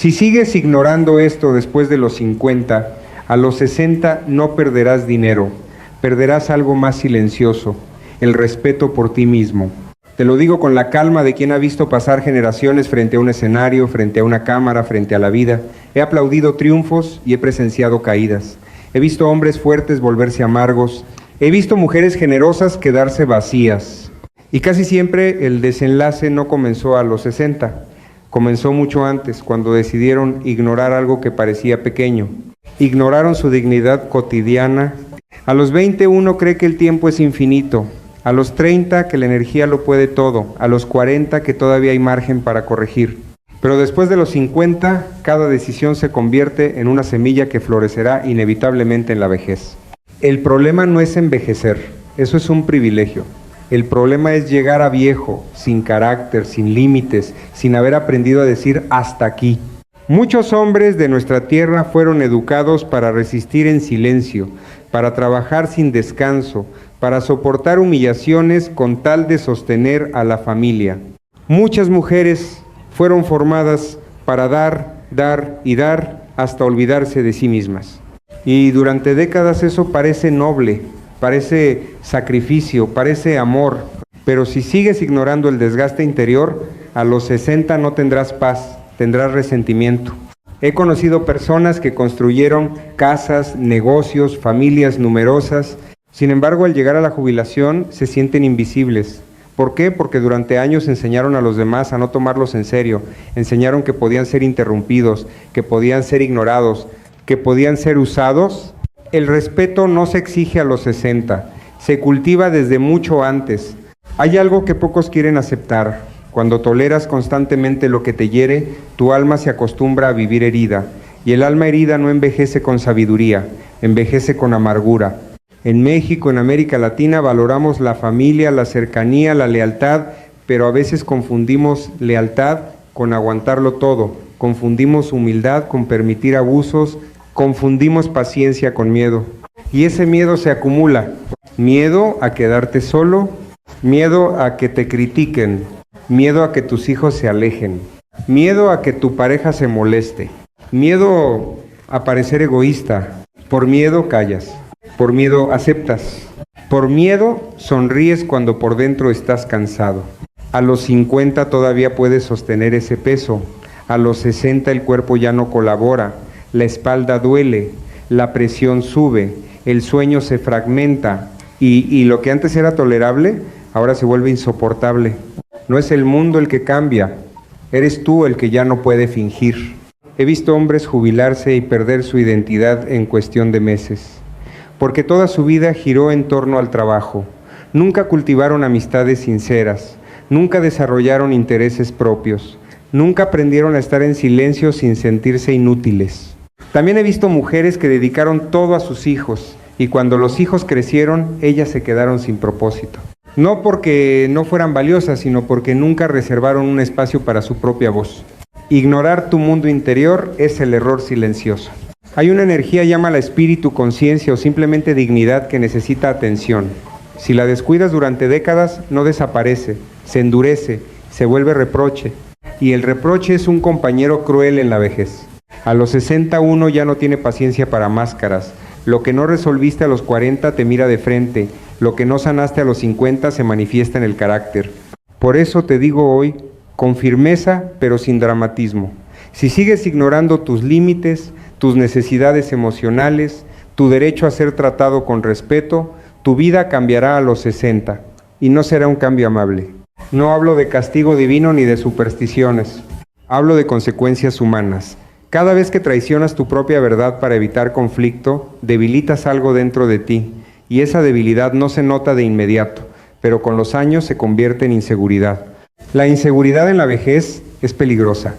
Si sigues ignorando esto después de los 50, a los 60 no perderás dinero, perderás algo más silencioso, el respeto por ti mismo. Te lo digo con la calma de quien ha visto pasar generaciones frente a un escenario, frente a una cámara, frente a la vida. He aplaudido triunfos y he presenciado caídas. He visto hombres fuertes volverse amargos. He visto mujeres generosas quedarse vacías. Y casi siempre el desenlace no comenzó a los 60. Comenzó mucho antes, cuando decidieron ignorar algo que parecía pequeño. Ignoraron su dignidad cotidiana. A los 20 uno cree que el tiempo es infinito. A los 30 que la energía lo puede todo. A los 40 que todavía hay margen para corregir. Pero después de los 50, cada decisión se convierte en una semilla que florecerá inevitablemente en la vejez. El problema no es envejecer, eso es un privilegio. El problema es llegar a viejo, sin carácter, sin límites, sin haber aprendido a decir hasta aquí. Muchos hombres de nuestra tierra fueron educados para resistir en silencio, para trabajar sin descanso, para soportar humillaciones con tal de sostener a la familia. Muchas mujeres fueron formadas para dar y dar hasta olvidarse de sí mismas. Y durante décadas eso parece noble, parece sacrificio, parece amor, pero si sigues ignorando el desgaste interior, a los 60 no tendrás paz, tendrás resentimiento. He conocido personas que construyeron casas, negocios, familias numerosas, sin embargo al llegar a la jubilación se sienten invisibles. ¿Por qué? Porque durante años enseñaron a los demás a no tomarlos en serio, enseñaron que podían ser interrumpidos, que podían ser ignorados, que podían ser usados. El respeto no se exige a los 60, se cultiva desde mucho antes. Hay algo que pocos quieren aceptar. Cuando toleras constantemente lo que te hiere, tu alma se acostumbra a vivir herida, y el alma herida no envejece con sabiduría, envejece con amargura. En México, en América Latina, valoramos la familia, la cercanía, la lealtad, pero a veces confundimos lealtad con aguantarlo todo, confundimos humildad con permitir abusos, confundimos paciencia con miedo. Y ese miedo se acumula. Miedo a quedarte solo, miedo a que te critiquen, miedo a que tus hijos se alejen, miedo a que tu pareja se moleste, miedo a parecer egoísta. Por miedo callas, por miedo aceptas, por miedo sonríes cuando por dentro estás cansado. A los 50 todavía puedes sostener ese peso, a los 60 el cuerpo ya no colabora. La espalda duele, la presión sube, el sueño se fragmenta y lo que antes era tolerable, ahora se vuelve insoportable. No es el mundo el que cambia, eres tú el que ya no puede fingir. He visto hombres jubilarse y perder su identidad en cuestión de meses, porque toda su vida giró en torno al trabajo. Nunca cultivaron amistades sinceras, nunca desarrollaron intereses propios, nunca aprendieron a estar en silencio sin sentirse inútiles. También he visto mujeres que dedicaron todo a sus hijos y cuando los hijos crecieron, ellas se quedaron sin propósito. No porque no fueran valiosas, sino porque nunca reservaron un espacio para su propia voz. Ignorar tu mundo interior es el error silencioso. Hay una energía, llámala espíritu, conciencia o simplemente dignidad que necesita atención. Si la descuidas durante décadas, no desaparece, se endurece, se vuelve reproche. Y el reproche es un compañero cruel en la vejez. A los 60 uno ya no tiene paciencia para máscaras. Lo que no resolviste a los 40 te mira de frente. Lo que no sanaste a los 50 se manifiesta en el carácter. Por eso te digo hoy, con firmeza pero sin dramatismo. Si sigues ignorando tus límites, tus necesidades emocionales, tu derecho a ser tratado con respeto, tu vida cambiará a los 60 y no será un cambio amable. No hablo de castigo divino ni de supersticiones. Hablo de consecuencias humanas. Cada vez que traicionas tu propia verdad para evitar conflicto, debilitas algo dentro de ti, y esa debilidad no se nota de inmediato, pero con los años se convierte en inseguridad. La inseguridad en la vejez es peligrosa,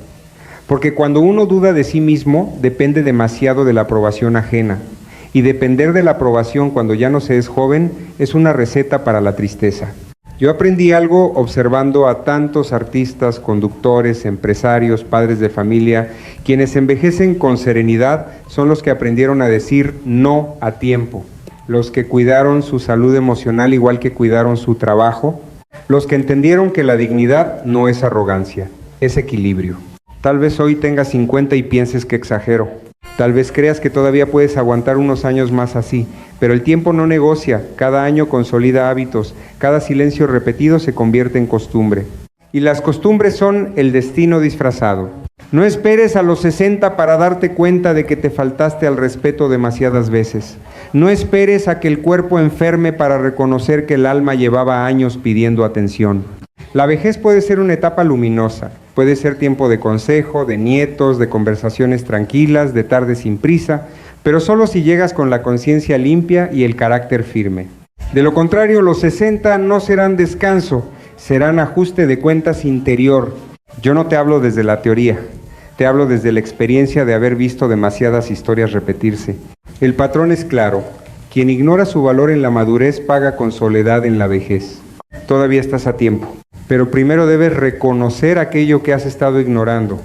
porque cuando uno duda de sí mismo, depende demasiado de la aprobación ajena, y depender de la aprobación cuando ya no se es joven es una receta para la tristeza. Yo aprendí algo observando a tantos artistas, conductores, empresarios, padres de familia. Quienes envejecen con serenidad son los que aprendieron a decir no a tiempo, los que cuidaron su salud emocional igual que cuidaron su trabajo, los que entendieron que la dignidad no es arrogancia, es equilibrio. Tal vez hoy tengas 50 y pienses que exagero. Tal vez creas que todavía puedes aguantar unos años más así, pero el tiempo no negocia, cada año consolida hábitos, cada silencio repetido se convierte en costumbre. Y las costumbres son el destino disfrazado. No esperes a los 60 para darte cuenta de que te faltaste al respeto demasiadas veces. No esperes a que el cuerpo enferme para reconocer que el alma llevaba años pidiendo atención. La vejez puede ser una etapa luminosa, puede ser tiempo de consejo, de nietos, de conversaciones tranquilas, de tardes sin prisa, pero solo si llegas con la conciencia limpia y el carácter firme. De lo contrario, los 60 no serán descanso, serán ajuste de cuentas interior. Yo no te hablo desde la teoría, te hablo desde la experiencia de haber visto demasiadas historias repetirse. El patrón es claro, quien ignora su valor en la madurez paga con soledad en la vejez. Todavía estás a tiempo, pero primero debes reconocer aquello que has estado ignorando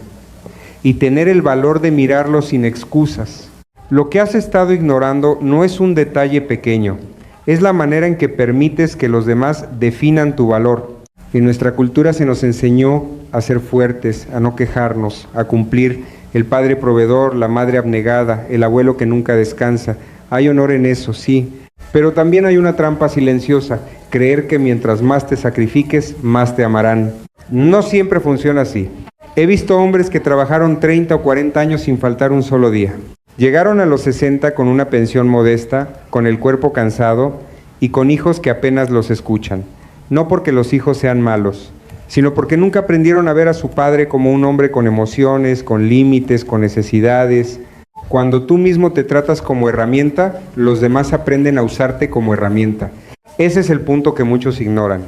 y tener el valor de mirarlo sin excusas. Lo que has estado ignorando no es un detalle pequeño, es la manera en que permites que los demás definan tu valor. En nuestra cultura se nos enseñó a ser fuertes, a no quejarnos, a cumplir. El padre proveedor, la madre abnegada, el abuelo que nunca descansa. Hay honor en eso, sí, pero también hay una trampa silenciosa, creer que mientras más te sacrifiques, más te amarán. No siempre funciona así. He visto hombres que trabajaron 30 o 40 años sin faltar un solo día. Llegaron a los 60 con una pensión modesta, con el cuerpo cansado y con hijos que apenas los escuchan. No porque los hijos sean malos, sino porque nunca aprendieron a ver a su padre como un hombre con emociones, con límites, con necesidades. Cuando tú mismo te tratas como herramienta, los demás aprenden a usarte como herramienta. Ese es el punto que muchos ignoran.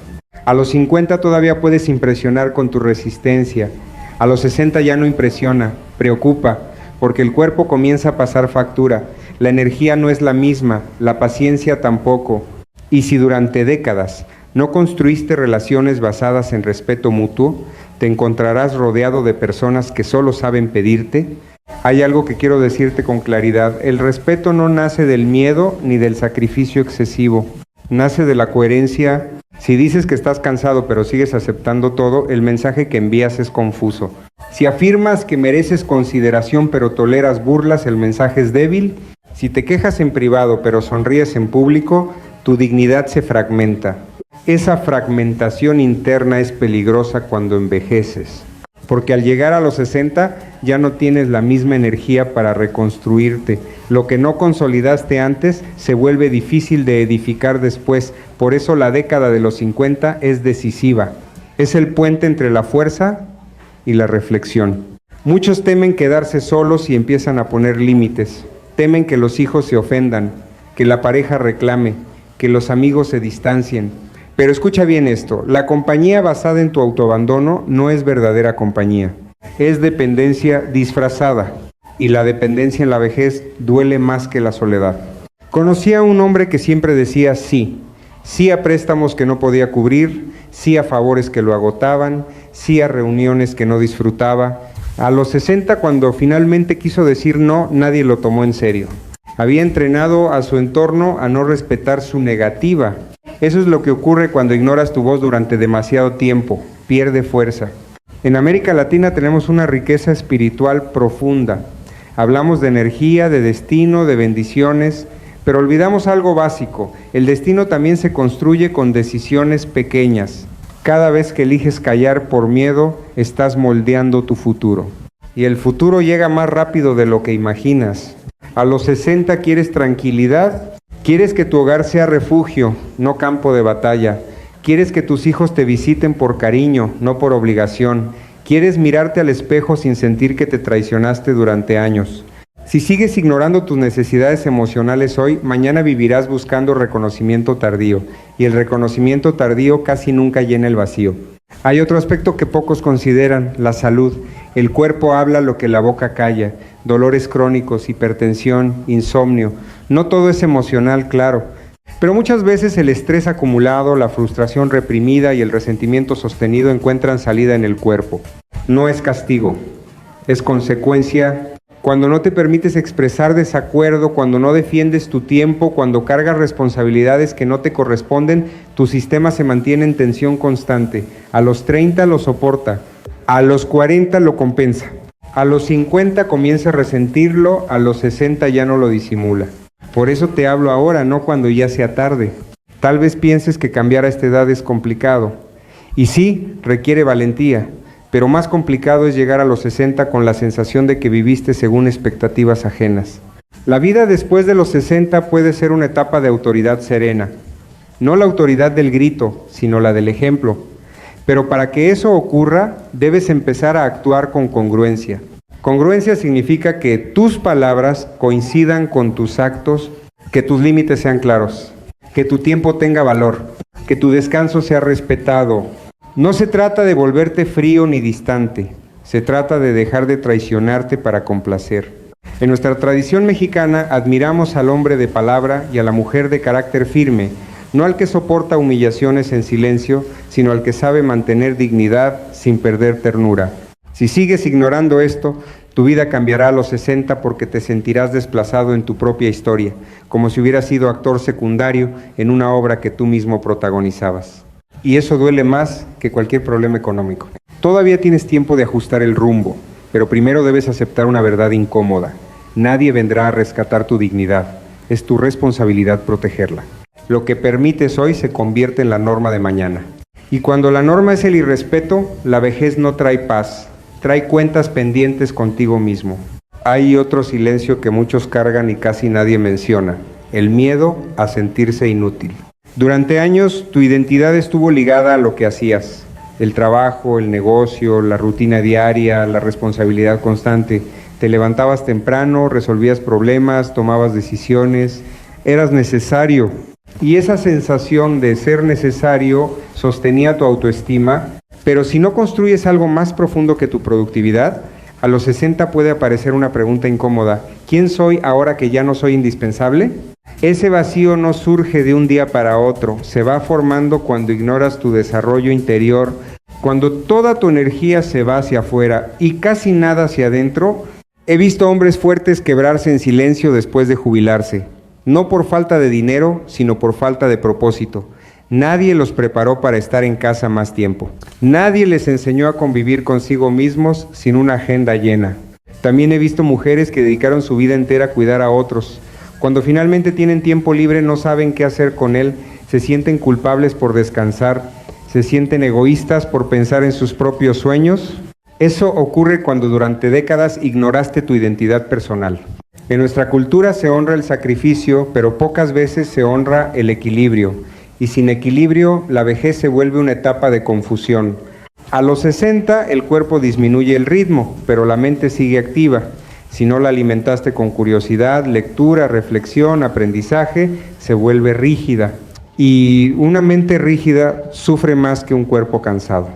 A los 50 todavía puedes impresionar con tu resistencia. A los 60 ya no impresiona, preocupa, porque el cuerpo comienza a pasar factura. La energía no es la misma, la paciencia tampoco. Y si durante décadas no construiste relaciones basadas en respeto mutuo, te encontrarás rodeado de personas que solo saben pedirte. Hay algo que quiero decirte con claridad. El respeto no nace del miedo ni del sacrificio excesivo. Nace de la coherencia. Si dices que estás cansado pero sigues aceptando todo, el mensaje que envías es confuso. Si afirmas que mereces consideración pero toleras burlas, el mensaje es débil. Si te quejas en privado pero sonríes en público, tu dignidad se fragmenta. Esa fragmentación interna es peligrosa cuando envejeces, porque al llegar a los 60 ya no tienes la misma energía para reconstruirte. Lo que no consolidaste antes se vuelve difícil de edificar después. Por eso la década de los 50 es decisiva. Es el puente entre la fuerza y la reflexión. Muchos temen quedarse solos y empiezan a poner límites. Temen que los hijos se ofendan, que la pareja reclame, que los amigos se distancien. Pero escucha bien esto, la compañía basada en tu autoabandono no es verdadera compañía, es dependencia disfrazada, y la dependencia en la vejez duele más que la soledad. Conocí a un hombre que siempre decía sí, sí a préstamos que no podía cubrir, sí a favores que lo agotaban, sí a reuniones que no disfrutaba. A los 60, cuando finalmente quiso decir no, nadie lo tomó en serio. Había entrenado a su entorno a no respetar su negativa. Eso es lo que ocurre cuando ignoras tu voz durante demasiado tiempo, pierde fuerza. En América Latina tenemos una riqueza espiritual profunda. Hablamos de energía, de destino, de bendiciones, pero olvidamos algo básico. El destino también se construye con decisiones pequeñas. Cada vez que eliges callar por miedo, estás moldeando tu futuro. Y el futuro llega más rápido de lo que imaginas. A los 60 quieres tranquilidad. Quieres que tu hogar sea refugio, no campo de batalla. Quieres que tus hijos te visiten por cariño, no por obligación. Quieres mirarte al espejo sin sentir que te traicionaste durante años. Si sigues ignorando tus necesidades emocionales hoy, mañana vivirás buscando reconocimiento tardío. Y el reconocimiento tardío casi nunca llena el vacío. Hay otro aspecto que pocos consideran, la salud. El cuerpo habla lo que la boca calla. Dolores crónicos, hipertensión, insomnio. No todo es emocional, claro, pero muchas veces el estrés acumulado, la frustración reprimida y el resentimiento sostenido encuentran salida en el cuerpo. No es castigo, es consecuencia. Cuando no te permites expresar desacuerdo, cuando no defiendes tu tiempo, cuando cargas responsabilidades que no te corresponden, tu sistema se mantiene en tensión constante. A los 30 lo soporta, a los 40 lo compensa. A los 50 comienza a resentirlo, a los 60 ya no lo disimula. Por eso te hablo ahora, no cuando ya sea tarde. Tal vez pienses que cambiar a esta edad es complicado. Y sí, requiere valentía, pero más complicado es llegar a los 60 con la sensación de que viviste según expectativas ajenas. La vida después de los 60 puede ser una etapa de autoridad serena. No la autoridad del grito, sino la del ejemplo. Pero para que eso ocurra, debes empezar a actuar con congruencia. Congruencia significa que tus palabras coincidan con tus actos, que tus límites sean claros, que tu tiempo tenga valor, que tu descanso sea respetado. No se trata de volverte frío ni distante, se trata de dejar de traicionarte para complacer. En nuestra tradición mexicana admiramos al hombre de palabra y a la mujer de carácter firme, no al que soporta humillaciones en silencio, sino al que sabe mantener dignidad sin perder ternura. Si sigues ignorando esto, tu vida cambiará a los 60 porque te sentirás desplazado en tu propia historia, como si hubieras sido actor secundario en una obra que tú mismo protagonizabas. Y eso duele más que cualquier problema económico. Todavía tienes tiempo de ajustar el rumbo, pero primero debes aceptar una verdad incómoda. Nadie vendrá a rescatar tu dignidad. Es tu responsabilidad protegerla. Lo que permites hoy se convierte en la norma de mañana. Y cuando la norma es el irrespeto, la vejez no trae paz, trae cuentas pendientes contigo mismo. Hay otro silencio que muchos cargan y casi nadie menciona, el miedo a sentirse inútil. Durante años tu identidad estuvo ligada a lo que hacías, el trabajo, el negocio, la rutina diaria, la responsabilidad constante. Te levantabas temprano, resolvías problemas, tomabas decisiones, eras necesario. Y esa sensación de ser necesario sostenía tu autoestima, pero si no construyes algo más profundo que tu productividad, a los 60 puede aparecer una pregunta incómoda. ¿Quién soy ahora que ya no soy indispensable? Ese vacío no surge de un día para otro, se va formando cuando ignoras tu desarrollo interior, cuando toda tu energía se va hacia afuera y casi nada hacia adentro. He visto hombres fuertes quebrarse en silencio después de jubilarse. No por falta de dinero, sino por falta de propósito. Nadie los preparó para estar en casa más tiempo. Nadie les enseñó a convivir consigo mismos sin una agenda llena. También he visto mujeres que dedicaron su vida entera a cuidar a otros. Cuando finalmente tienen tiempo libre no saben qué hacer con él, se sienten culpables por descansar, se sienten egoístas por pensar en sus propios sueños. Eso ocurre cuando durante décadas ignoraste tu identidad personal. En nuestra cultura se honra el sacrificio, pero pocas veces se honra el equilibrio. Y sin equilibrio, la vejez se vuelve una etapa de confusión. A los 60, el cuerpo disminuye el ritmo, pero la mente sigue activa. Si no la alimentaste con curiosidad, lectura, reflexión, aprendizaje, se vuelve rígida. Y una mente rígida sufre más que un cuerpo cansado.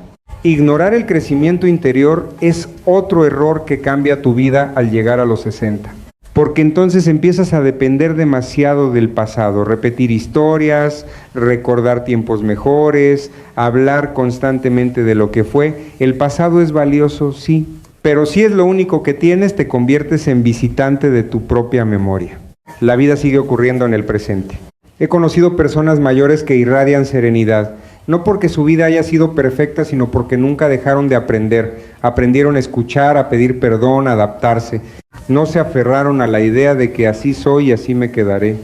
Ignorar el crecimiento interior es otro error que cambia tu vida al llegar a los 60. Porque entonces empiezas a depender demasiado del pasado, repetir historias, recordar tiempos mejores, hablar constantemente de lo que fue. El pasado es valioso, sí, pero si es lo único que tienes, te conviertes en visitante de tu propia memoria. La vida sigue ocurriendo en el presente. He conocido personas mayores que irradian serenidad, no porque su vida haya sido perfecta, sino porque nunca dejaron de aprender. Aprendieron a escuchar, a pedir perdón, a adaptarse. No se aferraron a la idea de que así soy y así me quedaré.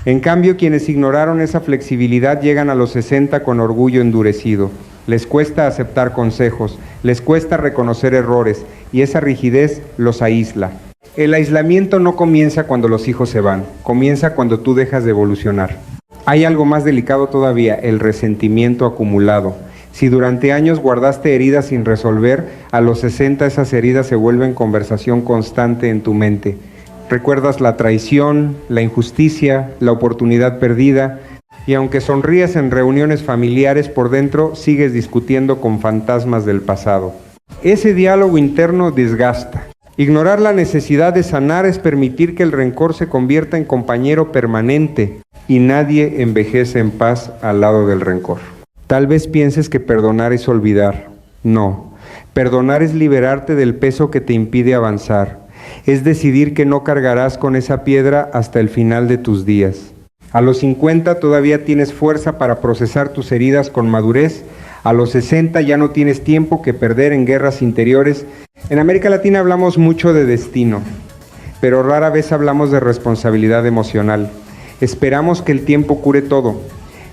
En cambio, quienes ignoraron esa flexibilidad llegan a los 60 con orgullo endurecido. Les cuesta aceptar consejos, les cuesta reconocer errores y esa rigidez los aísla. El aislamiento no comienza cuando los hijos se van, comienza cuando tú dejas de evolucionar. Hay algo más delicado todavía, el resentimiento acumulado. Si durante años guardaste heridas sin resolver, a los 60 esas heridas se vuelven conversación constante en tu mente. Recuerdas la traición, la injusticia, la oportunidad perdida, y aunque sonríes en reuniones familiares, por dentro sigues discutiendo con fantasmas del pasado. Ese diálogo interno desgasta. Ignorar la necesidad de sanar es permitir que el rencor se convierta en compañero permanente, y nadie envejece en paz al lado del rencor. Tal vez pienses que perdonar es olvidar. No, perdonar es liberarte del peso que te impide avanzar. Es decidir que no cargarás con esa piedra hasta el final de tus días. A los 50 todavía tienes fuerza para procesar tus heridas con madurez. A los 60 ya no tienes tiempo que perder en guerras interiores. En América Latina hablamos mucho de destino, pero rara vez hablamos de responsabilidad emocional. Esperamos que el tiempo cure todo.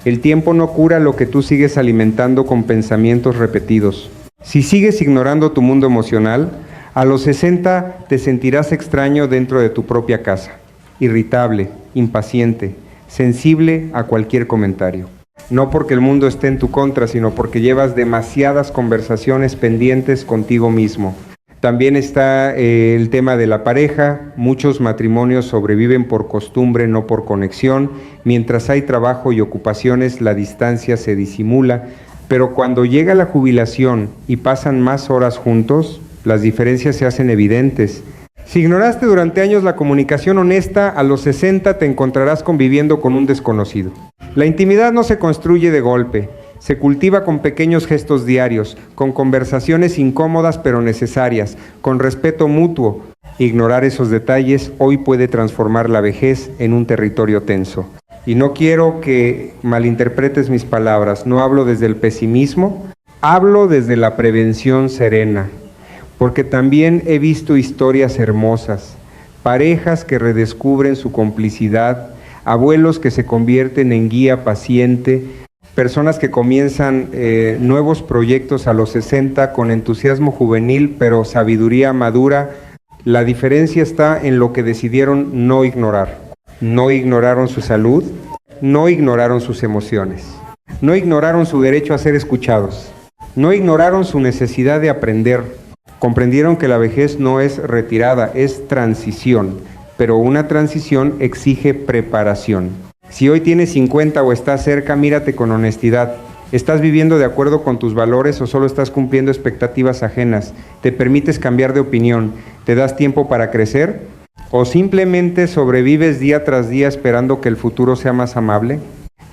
El tiempo no cura lo que tú sigues alimentando con pensamientos repetidos. Si sigues ignorando tu mundo emocional, a los 60 te sentirás extraño dentro de tu propia casa, irritable, impaciente, sensible a cualquier comentario. No porque el mundo esté en tu contra, sino porque llevas demasiadas conversaciones pendientes contigo mismo. También está el tema de la pareja. Muchos matrimonios sobreviven por costumbre, no por conexión. Mientras hay trabajo y ocupaciones, la distancia se disimula. Pero cuando llega la jubilación y pasan más horas juntos, las diferencias se hacen evidentes. Si ignoraste durante años la comunicación honesta, a los 60 te encontrarás conviviendo con un desconocido. La intimidad no se construye de golpe, se cultiva con pequeños gestos diarios, con conversaciones incómodas pero necesarias, con respeto mutuo. Ignorar esos detalles hoy puede transformar la vejez en un territorio tenso. Y no quiero que malinterpretes mis palabras, no hablo desde el pesimismo, hablo desde la prevención serena. Porque también he visto historias hermosas, parejas que redescubren su complicidad, abuelos que se convierten en guía paciente, personas que comienzan nuevos proyectos a los 60 con entusiasmo juvenil, pero sabiduría madura. La diferencia está en lo que decidieron no ignorar. No ignoraron su salud, no ignoraron sus emociones, no ignoraron su derecho a ser escuchados, no ignoraron su necesidad de aprender. Comprendieron que la vejez no es retirada, es transición, pero una transición exige preparación. Si hoy tienes 50 o estás cerca, mírate con honestidad. ¿Estás viviendo de acuerdo con tus valores o solo estás cumpliendo expectativas ajenas? ¿Te permites cambiar de opinión? ¿Te das tiempo para crecer? ¿O simplemente sobrevives día tras día esperando que el futuro sea más amable?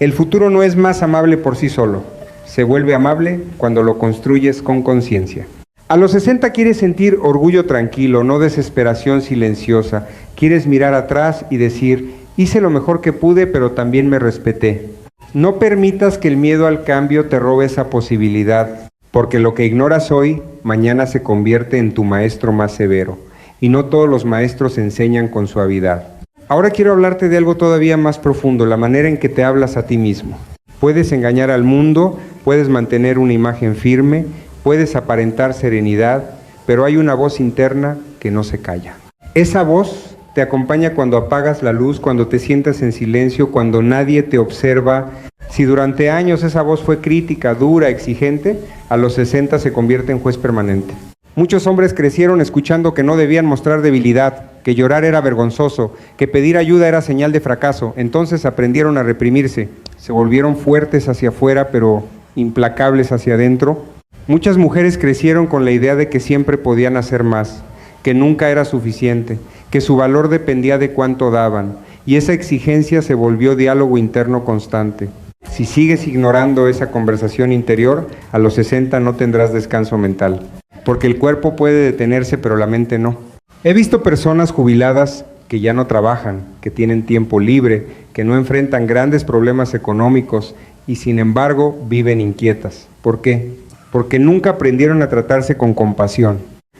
El futuro no es más amable por sí solo. Se vuelve amable cuando lo construyes con conciencia. A los 60 quieres sentir orgullo tranquilo, no desesperación silenciosa. Quieres mirar atrás y decir, hice lo mejor que pude, pero también me respeté. No permitas que el miedo al cambio te robe esa posibilidad, porque lo que ignoras hoy, mañana se convierte en tu maestro más severo. Y no todos los maestros enseñan con suavidad. Ahora quiero hablarte de algo todavía más profundo, la manera en que te hablas a ti mismo. Puedes engañar al mundo, puedes mantener una imagen firme, puedes aparentar serenidad, pero hay una voz interna que no se calla. Esa voz te acompaña cuando apagas la luz, cuando te sientas en silencio, cuando nadie te observa. Si durante años esa voz fue crítica, dura, exigente, a los 60 se convierte en juez permanente. Muchos hombres crecieron escuchando que no debían mostrar debilidad, que llorar era vergonzoso, que pedir ayuda era señal de fracaso. Entonces aprendieron a reprimirse, se volvieron fuertes hacia afuera, pero implacables hacia adentro. Muchas mujeres crecieron con la idea de que siempre podían hacer más, que nunca era suficiente, que su valor dependía de cuánto daban, y esa exigencia se volvió diálogo interno constante. Si sigues ignorando esa conversación interior, a los 60 no tendrás descanso mental, porque el cuerpo puede detenerse, pero la mente no. He visto personas jubiladas que ya no trabajan, que tienen tiempo libre, que no enfrentan grandes problemas económicos y sin embargo viven inquietas. ¿Por qué? Porque nunca aprendieron a tratarse con compasión.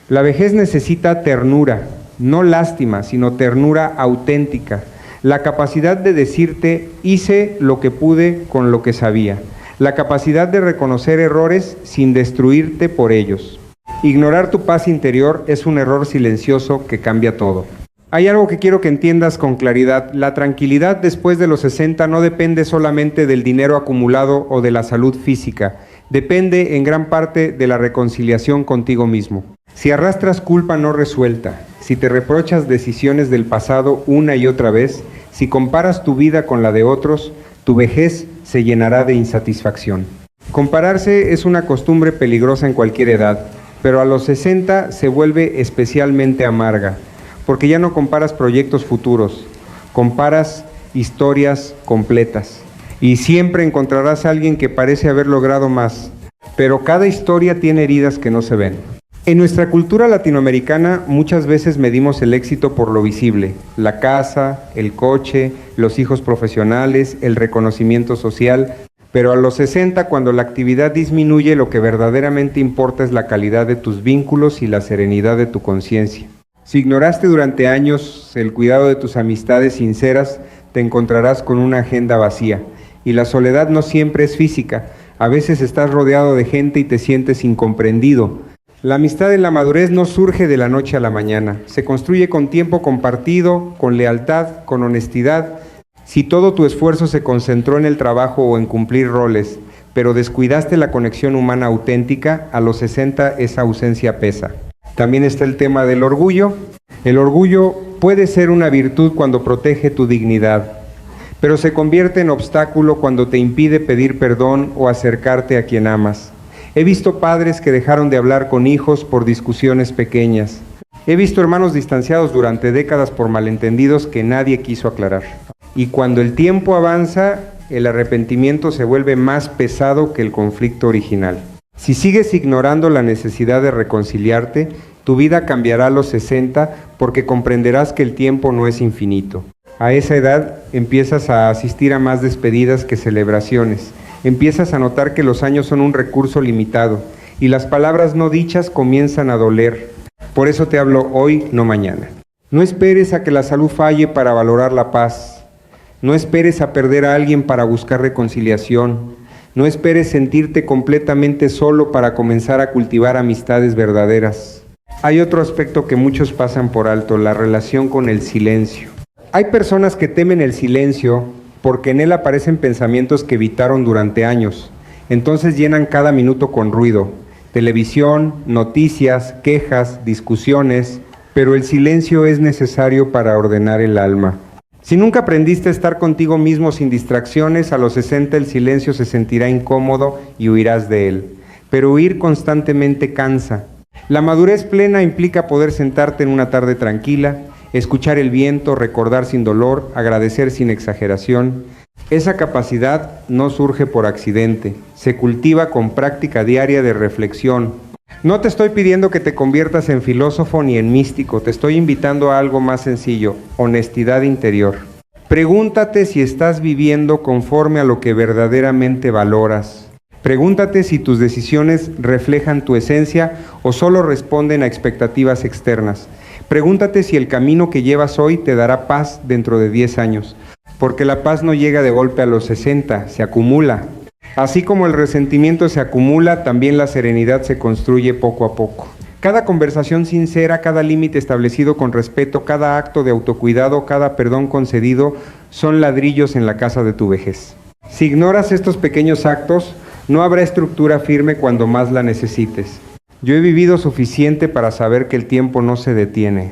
La vejez necesita ternura, no lástima, sino ternura auténtica. La capacidad de decirte, hice lo que pude con lo que sabía. La capacidad de reconocer errores sin destruirte por ellos. Ignorar tu paz interior es un error silencioso que cambia todo. Hay algo que quiero que entiendas con claridad. La tranquilidad después de los 60 no depende solamente del dinero acumulado o de la salud física. Depende en gran parte de la reconciliación contigo mismo. Si arrastras culpa no resuelta, si te reprochas decisiones del pasado una y otra vez, si comparas tu vida con la de otros, tu vejez se llenará de insatisfacción. Compararse es una costumbre peligrosa en cualquier edad, pero a los 60 se vuelve especialmente amarga, porque ya no comparas proyectos futuros, comparas historias completas. Y siempre encontrarás a alguien que parece haber logrado más, pero cada historia tiene heridas que no se ven. En nuestra cultura latinoamericana muchas veces medimos el éxito por lo visible, la casa, el coche, los hijos profesionales, el reconocimiento social, Pero a los 60, cuando la actividad disminuye, lo que verdaderamente importa es la calidad de tus vínculos y la serenidad de tu conciencia. Si ignoraste durante años el cuidado de tus amistades sinceras, te encontrarás con una agenda vacía. Y la soledad no siempre es física. A veces estás rodeado de gente y te sientes incomprendido. La amistad en la madurez no surge de la noche a la mañana. Se construye con tiempo compartido, con lealtad, con honestidad. Si todo tu esfuerzo se concentró en el trabajo o en cumplir roles, pero descuidaste la conexión humana auténtica, a los 60 esa ausencia pesa. También está el tema del orgullo. El orgullo puede ser una virtud cuando protege tu dignidad, pero se convierte en obstáculo cuando te impide pedir perdón o acercarte a quien amas. He visto padres que dejaron de hablar con hijos por discusiones pequeñas. He visto hermanos distanciados durante décadas por malentendidos que nadie quiso aclarar. Y cuando el tiempo avanza, el arrepentimiento se vuelve más pesado que el conflicto original. Si sigues ignorando la necesidad de reconciliarte, tu vida cambiará a los 60 porque comprenderás que el tiempo no es infinito. A esa edad empiezas a asistir a más despedidas que celebraciones. Empiezas a notar que los años son un recurso limitado y las palabras no dichas comienzan a doler. Por eso te hablo hoy, no mañana. No esperes a que la salud falle para valorar la paz. No esperes a perder a alguien para buscar reconciliación. No esperes sentirte completamente solo para comenzar a cultivar amistades verdaderas. Hay otro aspecto que muchos pasan por alto, la relación con el silencio. Hay personas que temen el silencio porque en él aparecen pensamientos que evitaron durante años. Entonces llenan cada minuto con ruido. Televisión, noticias, quejas, discusiones. Pero el silencio es necesario para ordenar el alma. Si nunca aprendiste a estar contigo mismo sin distracciones, a los 60 el silencio se sentirá incómodo y huirás de él. Pero huir constantemente cansa. La madurez plena implica poder sentarte en una tarde tranquila, escuchar el viento, recordar sin dolor, agradecer sin exageración. Esa capacidad no surge por accidente, se cultiva con práctica diaria de reflexión. No te estoy pidiendo que te conviertas en filósofo ni en místico, te estoy invitando a algo más sencillo, honestidad interior. Pregúntate si estás viviendo conforme a lo que verdaderamente valoras. Pregúntate si tus decisiones reflejan tu esencia o solo responden a expectativas externas. Pregúntate si el camino que llevas hoy te dará paz dentro de 10 años, porque la paz no llega de golpe a los 60, se acumula. Así como el resentimiento se acumula, también la serenidad se construye poco a poco. Cada conversación sincera, cada límite establecido con respeto, cada acto de autocuidado, cada perdón concedido, son ladrillos en la casa de tu vejez. Si ignoras estos pequeños actos, no habrá estructura firme cuando más la necesites. Yo he vivido suficiente para saber que el tiempo no se detiene.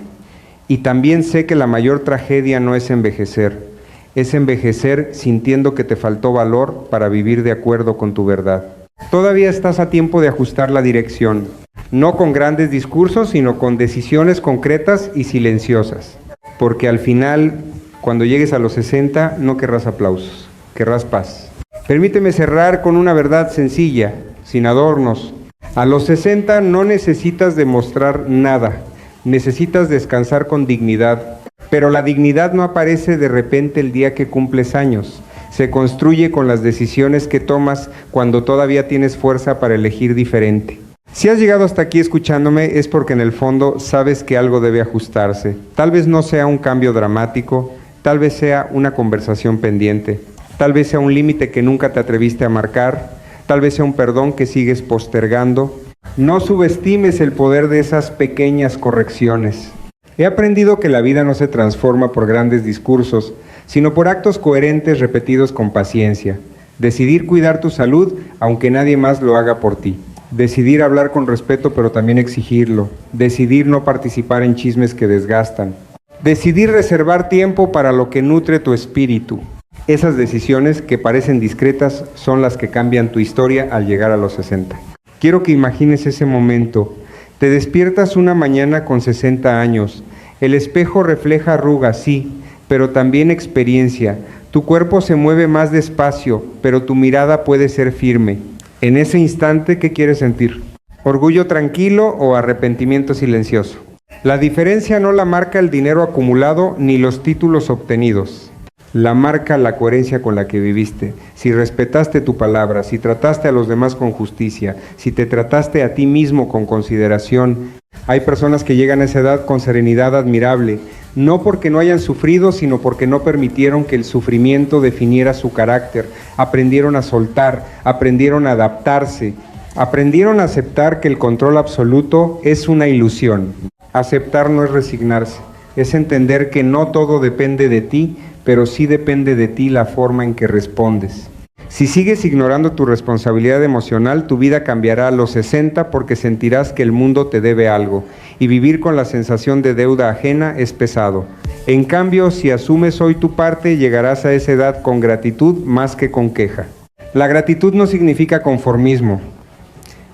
Y también sé que la mayor tragedia no es envejecer. Es envejecer sintiendo que te faltó valor para vivir de acuerdo con tu verdad. Todavía estás a tiempo de ajustar la dirección, no con grandes discursos, sino con decisiones concretas y silenciosas. Porque al final, cuando llegues a los 60, no querrás aplausos, querrás paz. Permíteme cerrar con una verdad sencilla, sin adornos. A los 60 no necesitas demostrar nada, necesitas descansar con dignidad. Pero la dignidad no aparece de repente el día que cumples años. Se construye con las decisiones que tomas cuando todavía tienes fuerza para elegir diferente. Si has llegado hasta aquí escuchándome es porque en el fondo sabes que algo debe ajustarse. Tal vez no sea un cambio dramático, tal vez sea una conversación pendiente, tal vez sea un límite que nunca te atreviste a marcar, tal vez sea un perdón que sigues postergando. No subestimes el poder de esas pequeñas correcciones. He aprendido que la vida no se transforma por grandes discursos, sino por actos coherentes repetidos con paciencia. Decidir cuidar tu salud, aunque nadie más lo haga por ti. Decidir hablar con respeto, pero también exigirlo. Decidir no participar en chismes que desgastan. Decidir reservar tiempo para lo que nutre tu espíritu. Esas decisiones que parecen discretas son las que cambian tu historia al llegar a los 60. Quiero que imagines ese momento. Te despiertas una mañana con 60 años. El espejo refleja arrugas, sí, pero también experiencia. Tu cuerpo se mueve más despacio, pero tu mirada puede ser firme. En ese instante, ¿qué quieres sentir? ¿Orgullo tranquilo o arrepentimiento silencioso? La diferencia no la marca el dinero acumulado ni los títulos obtenidos. La marca la coherencia con la que viviste. Si respetaste tu palabra, si trataste a los demás con justicia, si te trataste a ti mismo con consideración. Hay personas que llegan a esa edad con serenidad admirable, no porque no hayan sufrido, sino porque no permitieron que el sufrimiento definiera su carácter. Aprendieron a soltar, aprendieron a adaptarse, aprendieron a aceptar que el control absoluto es una ilusión. Aceptar no es resignarse, es entender que no todo depende de ti, pero sí depende de ti la forma en que respondes. Si sigues ignorando tu responsabilidad emocional, tu vida cambiará a los 60 porque sentirás que el mundo te debe algo, y vivir con la sensación de deuda ajena es pesado. En cambio, si asumes hoy tu parte, llegarás a esa edad con gratitud más que con queja. La gratitud no significa conformismo,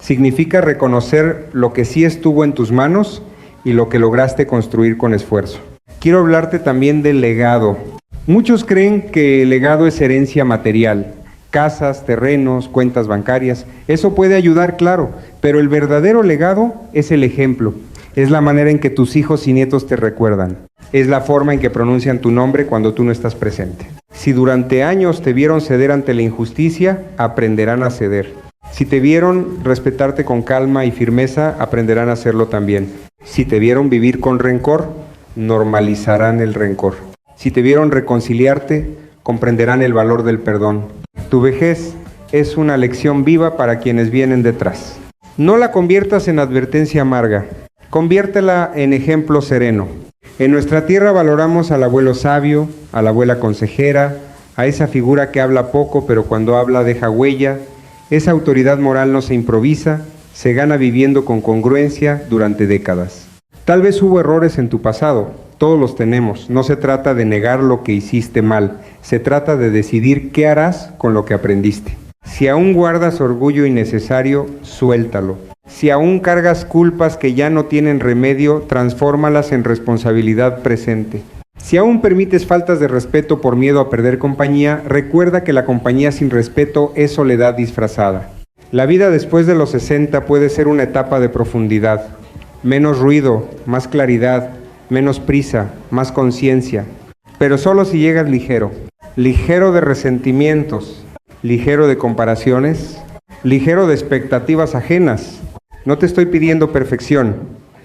significa reconocer lo que sí estuvo en tus manos y lo que lograste construir con esfuerzo. Quiero hablarte también del legado. Muchos creen que el legado es herencia material, casas, terrenos, cuentas bancarias. Eso puede ayudar, claro, pero el verdadero legado es el ejemplo. Es la manera en que tus hijos y nietos te recuerdan. Es la forma en que pronuncian tu nombre cuando tú no estás presente. Si durante años te vieron ceder ante la injusticia, aprenderán a ceder. Si te vieron respetarte con calma y firmeza, aprenderán a hacerlo también. Si te vieron vivir con rencor, normalizarán el rencor. Si te vieron reconciliarte, comprenderán el valor del perdón. Tu vejez es una lección viva para quienes vienen detrás. No la conviertas en advertencia amarga, conviértela en ejemplo sereno. En nuestra tierra valoramos al abuelo sabio, a la abuela consejera, a esa figura que habla poco pero cuando habla deja huella. Esa autoridad moral no se improvisa, se gana viviendo con congruencia durante décadas. Tal vez hubo errores en tu pasado, todos los tenemos. No se trata de negar lo que hiciste mal, se trata de decidir qué harás con lo que aprendiste. Si aún guardas orgullo innecesario, suéltalo. Si aún cargas culpas que ya no tienen remedio, transfórmalas en responsabilidad presente. Si aún permites faltas de respeto por miedo a perder compañía, recuerda que la compañía sin respeto es soledad disfrazada. La vida después de los 60 puede ser una etapa de profundidad. Menos ruido, más claridad, menos prisa, más conciencia. Pero solo si llegas ligero. Ligero de resentimientos, ligero de comparaciones, ligero de expectativas ajenas. No te estoy pidiendo perfección,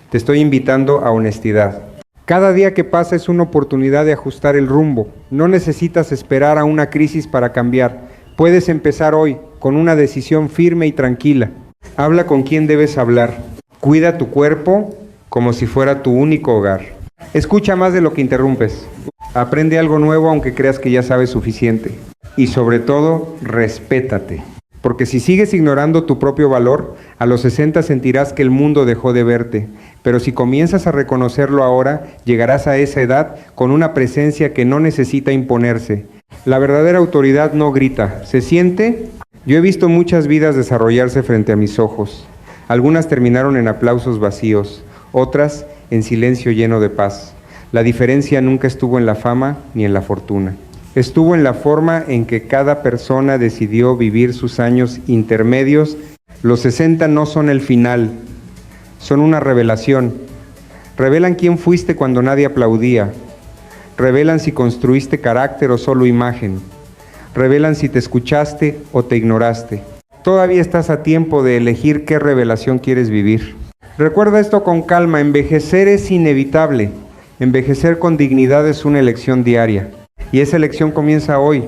te estoy invitando a honestidad. Cada día que pasa es una oportunidad de ajustar el rumbo. No necesitas esperar a una crisis para cambiar. Puedes empezar hoy con una decisión firme y tranquila. Habla con quien debes hablar. Cuida tu cuerpo como si fuera tu único hogar. Escucha más de lo que interrumpes. Aprende algo nuevo aunque creas que ya sabes suficiente. Y sobre todo, respétate. Porque si sigues ignorando tu propio valor, a los 60 sentirás que el mundo dejó de verte. Pero si comienzas a reconocerlo ahora, llegarás a esa edad con una presencia que no necesita imponerse. La verdadera autoridad no grita. ¿Se siente? Yo he visto muchas vidas desarrollarse frente a mis ojos. Algunas terminaron en aplausos vacíos, otras en silencio lleno de paz. La diferencia nunca estuvo en la fama ni en la fortuna. Estuvo en la forma en que cada persona decidió vivir sus años intermedios. Los 60 no son el final, son una revelación. Revelan quién fuiste cuando nadie aplaudía. Revelan si construiste carácter o solo imagen. Revelan si te escuchaste o te ignoraste. Todavía estás a tiempo de elegir qué revelación quieres vivir. Recuerda esto con calma, envejecer es inevitable. Envejecer con dignidad es una elección diaria. Y esa elección comienza hoy.